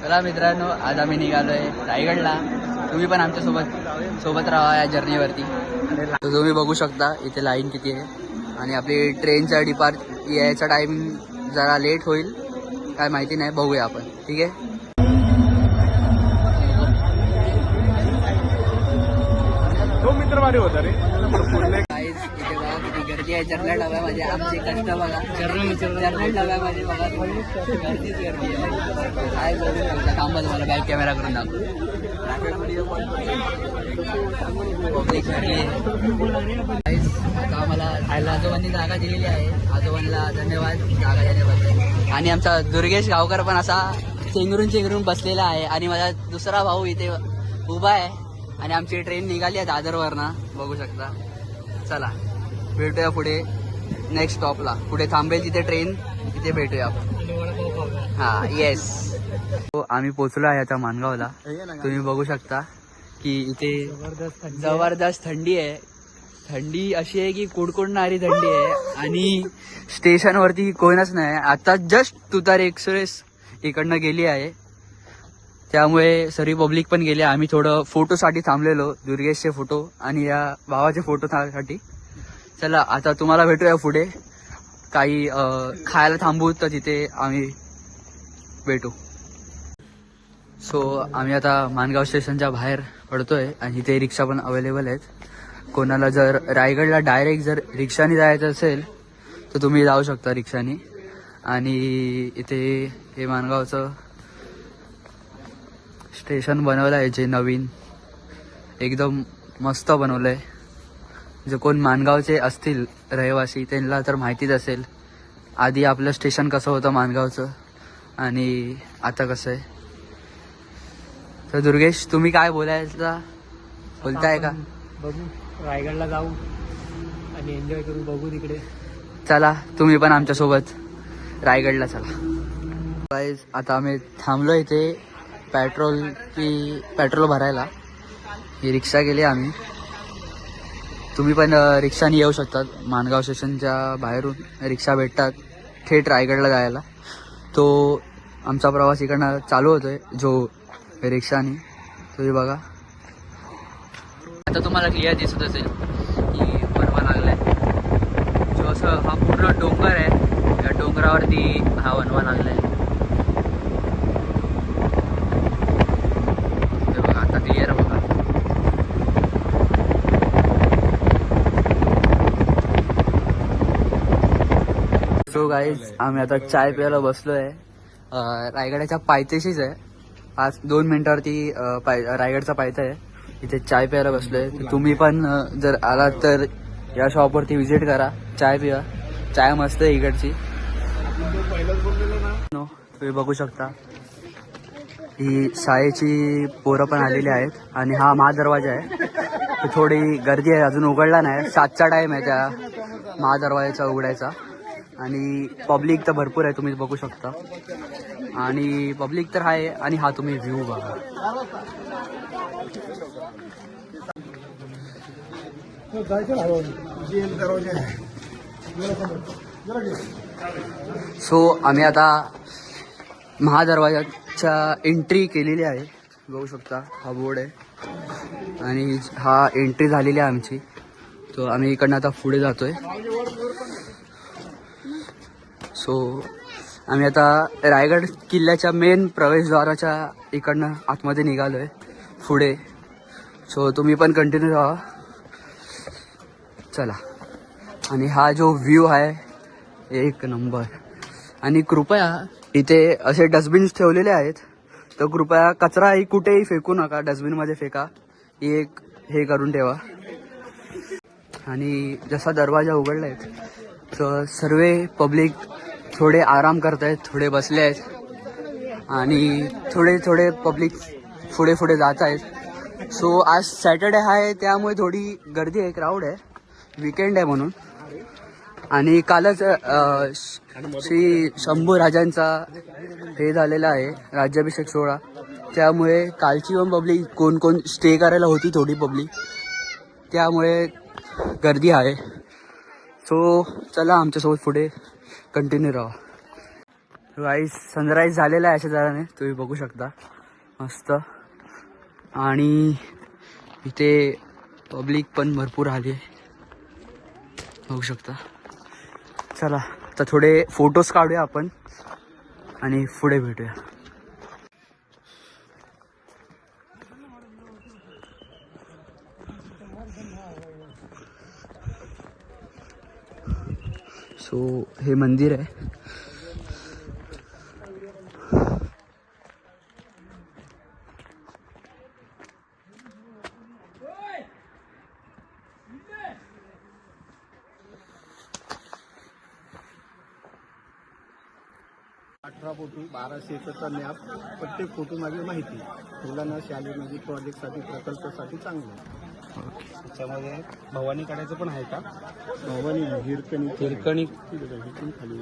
चला मित्रांनो, आज आम्ही निघालोय रायगडला. तुम्ही पण आमच्या सोबत राहा या जर्नीवरती. तर तुम्ही बघू शकता इथे लाईन किती आहे आणि आपली ट्रेनचा यायचा टायमिंग जरा लेट होईल, काय माहिती नाही, बघूया आपण. ठीक आहे. होता रे इथे बघा किती गर्दी आहे जर्नल डब्यामध्ये. आमचे कष्ट बघा, जर्नल डब्यामध्ये बघा गर्दीच गर्दी आहे. काय करू, थांबा तुम्हाला बॅक कॅमेरा करून दाखवू. आता आम्हाला आजोबांनी जागा दिलेली आहे. आजोबांना धन्यवाद जागा देण्याबद्दल. आणि आमचा दुर्गेश गावकर पण असा चेंगरून बसलेला आहे आणि माझा दुसरा भाऊ इथे उभा आहे. आणि आमची ट्रेन निघाली आहे दादरवरनं, बघू शकता. चला भेटूया पुढे नेक्स्ट स्टॉपला. पुढे थांबेल तिथे ट्रेन, तिथे भेटूया आपण. हां येस. आम्ही पोचलो आहे आता माणगावला. तुम्ही बघू शकता की इथे जबरदस्त थंडी आहे. थंडी अशी आहे की कुडकुडणारी थंडी आहे. आणि स्टेशनवरती कोणच नाही. आता जस्ट तुतार एक्सप्रेस इकडनं गेली आहे, त्यामुळे सरी पब्लिक पण गेली. आम्ही थोडं फोटोसाठी थांबलेलो, दुर्गेशचे फोटो आणि या भावाचे फोटो साठी. चला आता तुम्हाला भेटूया पुढे. काही खायला थांबू तर तिथे आम्ही भेटू. सो आम्ही आता माणगाव स्टेशनच्या बाहेर पडतोय आणि इथे रिक्षा पण अवेलेबल आहेत. कोणाला जर रायगडला डायरेक्ट जर रिक्षाने जायचं असेल तर तुम्ही जाऊ शकता रिक्षाने. आणि इथे हे माणगावचं स्टेशन बनवलं आहे, जे नवीन एकदम मस्त बनवलं आहे. जे कोण माणगावचे असतील रहिवासी त्यांना तर माहितीच असेल आधी आपलं स्टेशन कसं होतं माणगावचं आणि आता कसं आहे. तर दुर्गेश, तुम्ही काय बोलताय का? बघू, रायगडला जाऊ आणि एन्जॉय करू, बघू तिकडे. चला तुम्ही पण आमच्यासोबत रायगडला चला. गाईज आता आम्ही थांबलो इथे पेट्रोल भरायला. ही रिक्षा गेली आम्ही. तुम्ही पण रिक्षाने येऊ शकतात. माणगाव स्टेशनच्या बाहेरून रिक्षा भेटतात थेट रायगडला जायला. तो आमचा प्रवास इकडनं चालू होतोय जो रिक्षाने. तुम्ही बघा आता तुम्हाला क्लिअर दिसत असेल की वनवा लागलाय. जो असं हा पूर्ण डोंगर आहे, या डोंगरावरती हा वनवा लागलाय. ते बघा आता क्लिअर बघा. सो गाईज आम्ही आता चाय प्यायला बसलोय. रायगडाच्या पायथ्याशीच आहे. 2 मिनिटावरती रायगडचा पायथा आहे. इथे चाय प्यायला बसलोय. तुम्ही पण जर आलात तर या शॉपवरती व्हिजिट करा, चाय पिवा. चाय मस्त आहे इकडची. तुम्ही बघू शकता ही शाळेची पोरं पण आलेली आहेत. आणि हा महादरवाजा आहे. थोडी गर्दी आहे, अजून उघडला नाही. 7चा टाइम आहे त्या महादरवाजाचा उघडायचा. आणि पब्लिक तर भरपूर आहे, तुम्ही बघू शकता. आणि पब्लिक तर आहे. आणि हा तुम्ही व्ह्यू बघा. सो आम्ही आता महादरवाजाच्या एंट्री केलेली आहे, बघू शकता. हा बोर्ड आहे आणि हा एंट्री झालेली आहे आमची. तो आम्ही इकडनं आता पुढे जातोय. सो आम्ही आता रायगड किल्ल्याच्या मेन प्रवेशद्वाराच्या इकडनं आतमध्ये निघालोय पुढे. सो तुम्ही पण कंटिन्यू राहा. चला. आणि हा जो व्ह्यू आहे एक नंबर. आणि कृपया इथे असे डस्टबिन्स ठेवलेले आहेत, तर कृपया कचराही कुठेही फेकू नका, डस्टबिनमध्ये फेका. ही एक हे करून ठेवा. आणि जसा दरवाजा उघडला आहे तर सर्व पब्लिक थोडे आराम करत आहेत, थोडे बसले आहेत आणि थोडे पब्लिक पुढे जात आहेत. सो आज सॅटर्डे आहे, त्यामुळे थोडी गर्दी आहे, क्राऊड आहे, वीकेंड आहे म्हणून. आणि कालच श्री शंभू राजांचा हे झालेला आहे राज्याभिषेक सोहळा, त्यामुळे कालची पण पब्लिक कोण स्टे करायला होती थोडी पब्लिक, त्यामुळे गर्दी आहे. सो चला आमच्यासोबत पुढे कंटिन्यू राहा. राईस सनराईज झालेला आहे अशा तऱ्हेने तुम्ही बघू शकता मस्त. आणि इथे पब्लिक पण भरपूर आली आहे बघू शकता. चला आता थोडे फोटोज काढूया आपण आणि पुढे भेटूया. सो हे मंदिर आहे. फोटो 1200 एकरचा मॅप, प्रत्येक फोटो मागे माहिती, मुलांना शालेय प्रोजेक्टसाठी प्रकल्पासाठी चांगलं आहे. त्याच्यामध्ये भवानी काढायचं पण आहे का? भवानी हिरकणी हिरकणी खाली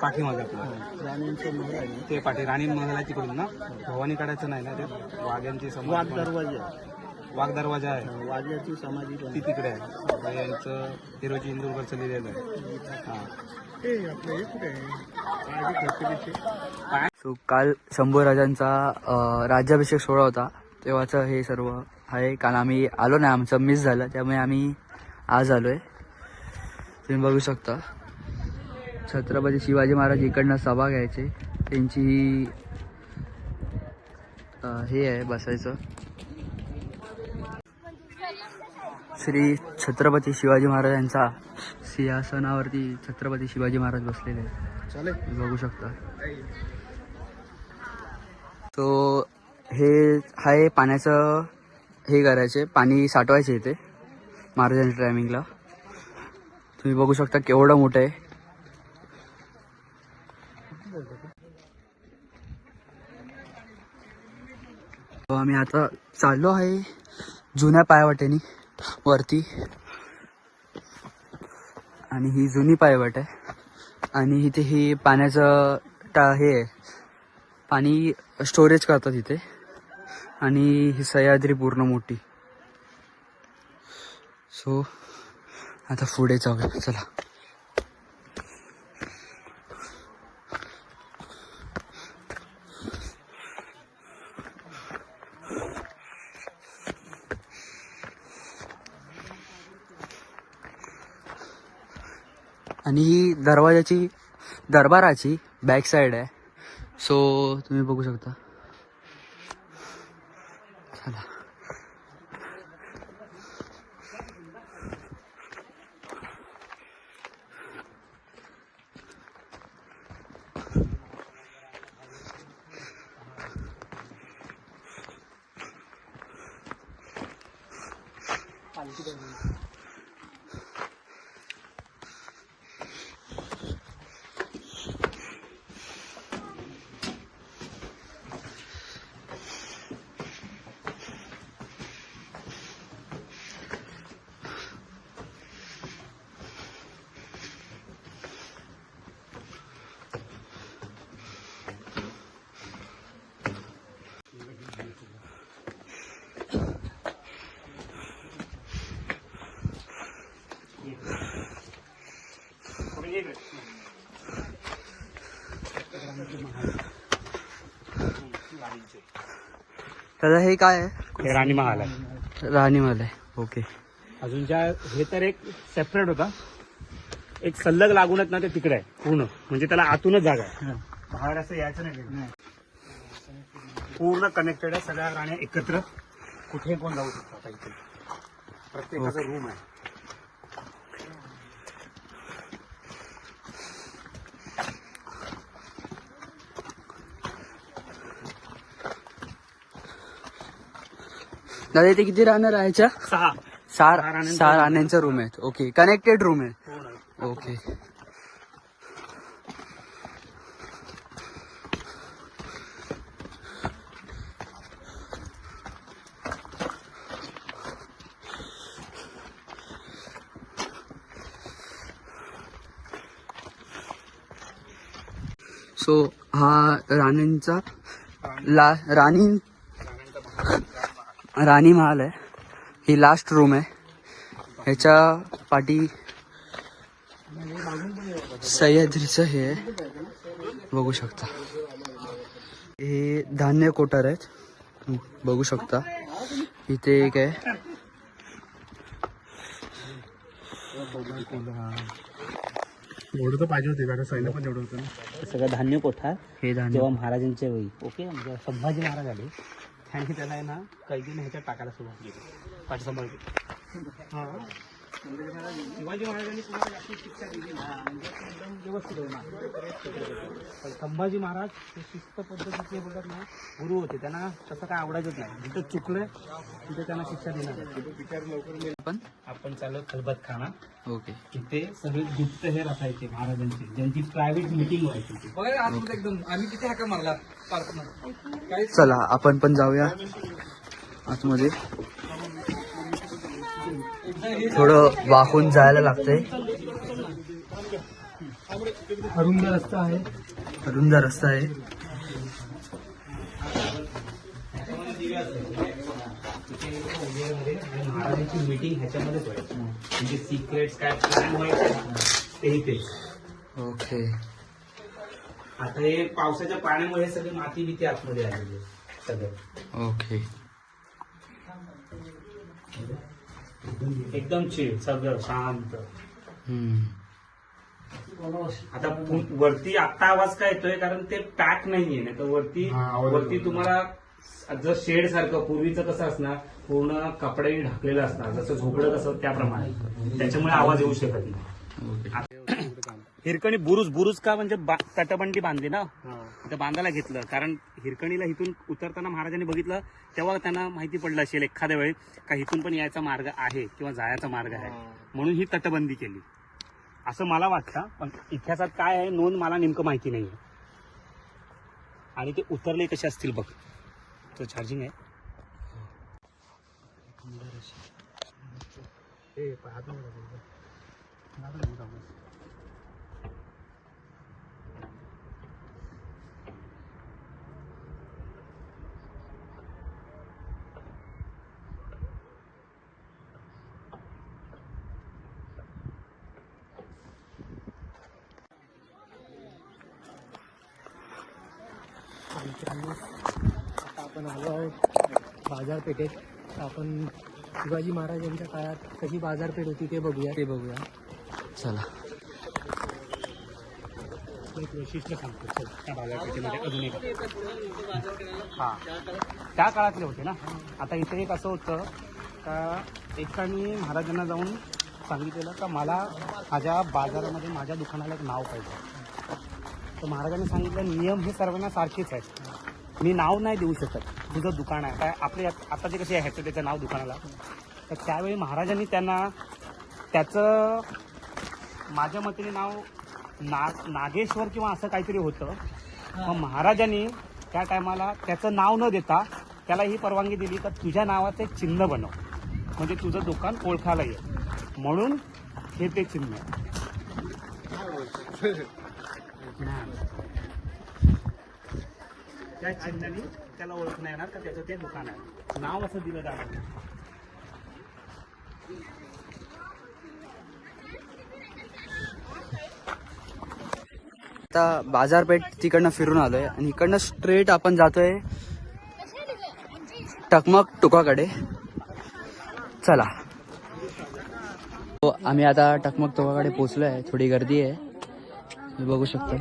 पाठीमागे आपलं राणींचं महल आहे. ते पाठी राणी महाल आहे तिकडून ना. भवानी काढायचं नाही ना, ते वाघ्यांची वाघ समाधी दरवाजा आहे. वाघ दरवाजा आहे वाघ्याची समाधी पण ती तिकडे आहे. यांचं हिरोजी इंदूरकरचं लिहिलेलं आहे. हां आपलं हे कुठे आहे? सो काल शंभूराजांचा राज्याभिषेक सोहळा होता तेव्हाचं हे सर्व आहे. काल आम्ही आलो नाही, आमचं मिस झालं, त्यामुळे आम्ही आज आलो आहे. तुम्ही बघू शकता छत्रपती शिवाजी महाराज इकडनं सभा घ्यायचे, त्यांची हे आहे बसायचं. श्री छत्रपती शिवाजी महाराजांचा सिंहासनावरती छत्रपती शिवाजी महाराज बसलेले आहेत बघू शकता. तो हे आहे पाण्याचं हे करायचे, पाणी साठवायचे इथे महाराजांच्या टायमिंगला. तुम्ही बघू शकता केवढं मोठं आहे. आम्ही आता चाललो आहे जुन्या पायवाटेनी वरती, आणि ही जुनी पायवाट आहे. आणि इथे ही पाण्याचं हे आहे, पाणी स्टोरेज करतात इथे. आणि ही सह्याद्री पूर्ण मोठी. सो आता पुढे जाऊया चला. आणि ही दरबाराची बॅक साईड आहे. सो तुम्ही बघू शकता. चला दादा हे काय आहे? हे राणी महाल आहे. राणी महल आहे. ओके. अजूनच्या हे तर एक सेपरेट होता, एक सल्लग लागूनच ना ते तिकडे आहे पूर्ण, म्हणजे त्याला आतूनच जागा आहे, बाहेर असं यायचं नाही. पूर्ण कनेक्टेड आहे, सगळ्या राण्या एकत्र, कुठे कोण जाऊ शकतो आता इथे. प्रत्येकाचा रूम आहे. दादा इथे किती राहणार राहायच्या? 6 सहा राण्यांचा रूम आहेत. ओके. कनेक्टेड रूम आहे. पूर्ण. ओके. सो हा राणींचा राणी महाल आहे. ही लास्ट रूम आहे. ह्याच्या पाठी सह्याद्रीचं हे आहे बघू शकता हे धान्य कोठार आहेत. बघू शकता इथे एक आहे. एवढं तर पाहिजे होते कारण सैन्य पण एवढं होतं ना. सगळं धान्य कोठार हे धान्य जेव्हा महाराजांच्या वेळी ओके म्हणजे संभाजी महाराज आले त्यांनी त्याला आहे ना कैदीने ह्याच्यात टाकायला सुरुवात केली पाठसंभाजी. शिवाजी महाराजांनी तुम्हाला जास्ती शिक्षा दिली ना म्हणजे एकदम व्यवस्थित होणार. पण संभाजी महाराज हे शिस्त पद्धतीचे बोलतात ना गुरु होते. त्यांना तसं काय आवडायचंच नाही. जिथं चुकलं तिथे त्यांना शिक्षा देणार. आपण चाललो खलबत खाना. ओके. तिथे सगळे गुप्त हे असायचे महाराजांचे ज्यांची प्रायव्हेट मिटिंग व्हायची. एकदम आम्ही किती हाका मारला चला आपण पण जाऊया आतमध्ये. थोडं वाकून जायला लागतंय. अरुंद रस्ता आहे. अरुंद रस्ता आहे. महाराजांची मीटिंग ह्याच्यामध्येच व्हायची म्हणजे सिक्रेट्स काय प्लॅन व्हायचे ते इथेच. ओके. आता हे पावसाच्या पाण्यामुळे सगळे माती बिती आतमध्ये आलेली सगळं. ओके. एकदम चिल सगळं शांत. आता वरती आत्ता आवाज काय येतोय कारण ते पॅक नाहीये ना तर वरती तुम्हाला जर शेड सारखं पूर्वीचं कसं असणार पूर्ण कपडे ढकलेलं असणार जसं झोपडं कसं त्याप्रमाणे त्याच्यामुळे आवाज येऊ शकत नाही. हिरकणी बुरुज का म्हणजे तटबंदी बांधली ना तर बांधायला घेतलं कारण हिरकणीला इथून उतरताना महाराजांनी बघितलं तेव्हा त्यांना माहिती पडलं असेल एखाद्या वेळी का इथून पण यायचा मार्ग आहे किंवा जायचा मार्ग आहे म्हणून ही तटबंदी केली असं मला वाटतं. पण इतिहासात काय आहे नोंद मला नेमकं माहिती नाही. आणि ते उतरले कसे असतील बघ. तो चार्जिंग आहे. आता आपण आलो आहोत बाजारपेठेत. आपण शिवाजी महाराजांच्या काळात कशी बाजारपेठ होती ते बघूया. चला. एक वैशिष्ट्य सांगतो चल त्या बाजारपेठेमध्ये अजून एक. हा त्या काळातले होते ना. आता इथे एक असं होतं का एकाने महाराजांना जाऊन सांगितलेलं का मला माझ्या बाजारामध्ये माझ्या दुकानाला एक नाव पाहिजे. तर महाराजांनी सांगितलं नियम हे सर्वांना सारखेच आहेत. मी नाव नाही देऊ शकत. तुझं दुकान आहे काय आपले आताचे कसे आहे त्याचं नाव दुकानाला. तर त्यावेळी महाराजांनी त्यांना त्याचं माझ्या मतेने नाव नागेश्वर किंवा असं काहीतरी होतं. मग महाराजांनी त्या टायमाला त्याचं नाव न देता त्याला ही परवानगी दिली का तुझ्या नावाचं एक चिन्ह बनव म्हणजे तुझं दुकान ओळखायला येईल म्हणून हे ते चिन्ह आहे. त्या चिन्हाने त्याला ओळखता येणार का त्याचं ते दुकान आहे. नाव असं दिलं जाणार. आता बाजारपेठ तिकडनं फिरून आलोय आणि इकडनं स्ट्रेट आपण जातोय टकमक टोकाकडे. चला. आम्ही आता टकमक टोकाकडे पोहोचलो आहे. थोडी गर्दी आहे हे बघू शकतो.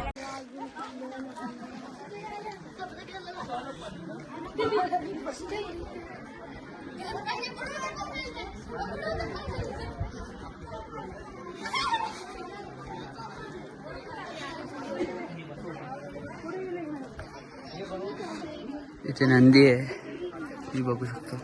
इथे नंदी आहे ही बघू शकतो.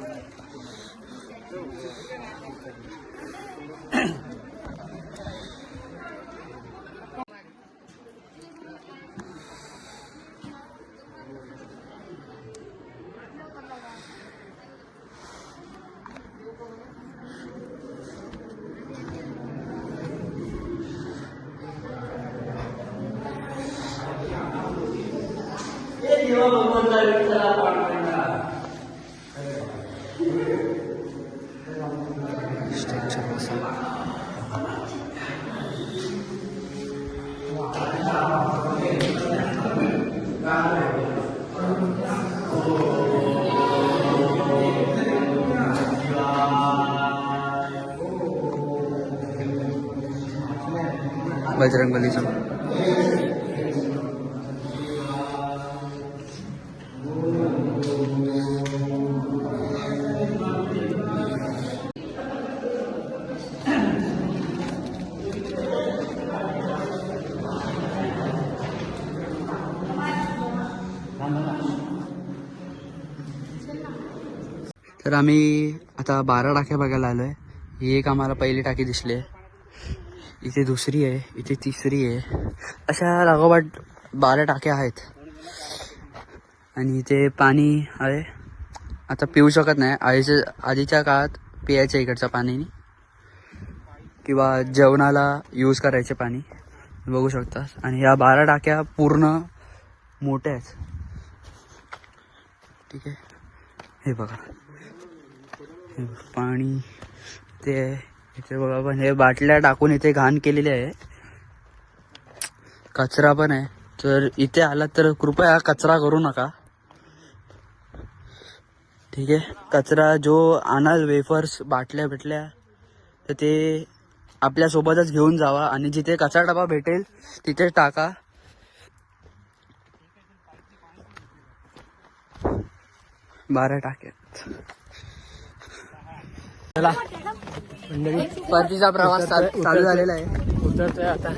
स्ट्रक्चर बजरंगबलीचा. तर आम्ही आता 12 टाक्या बघायला आलोय. ही एक आम्हाला पहिली टाकी दिसली आहे, इथे दुसरी आहे, इथे तिसरी आहे, अशा लागोपाठ 12 टाक्या आहेत. आणि इथे पाणी आहे, आता पिऊ शकत नाही. आधीच्या काळात पियायचं इकडचं पाणी किंवा जेवणाला यूज करायचे पाणी बघू शकता. आणि ह्या 12 टाक्या पूर्ण मोठ्या आहेत. ठीक आहे, हे बघा हे पाणी ते इथे बघा. पण हे बाटल्या टाकून इथे घाण केलेली आहे, कचरा पण आहे. तर इथे आलात तर कृपया कचरा करू नका. ठीक आहे, कचरा जो आणाल वेफर्स बाटल्या भेटल्या तर ते आपल्यासोबतच घेऊन जावा आणि जिथे कचरा डबा भेटेल तिथे टाका. 12 टाक्यात. चला मंडळी, परतीचा प्रवास चालू झालेला आहे. उतरतोय आता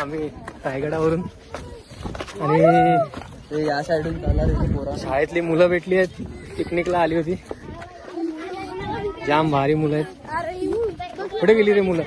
आम्ही रायगडावरून. आणि ते या साईडून चालला पोरा. शाळेतली मुलं भेटली आहेत, पिकनिकला आली होती. जाम भारी मुलं आहेत. कुठे गेली रे मुलं?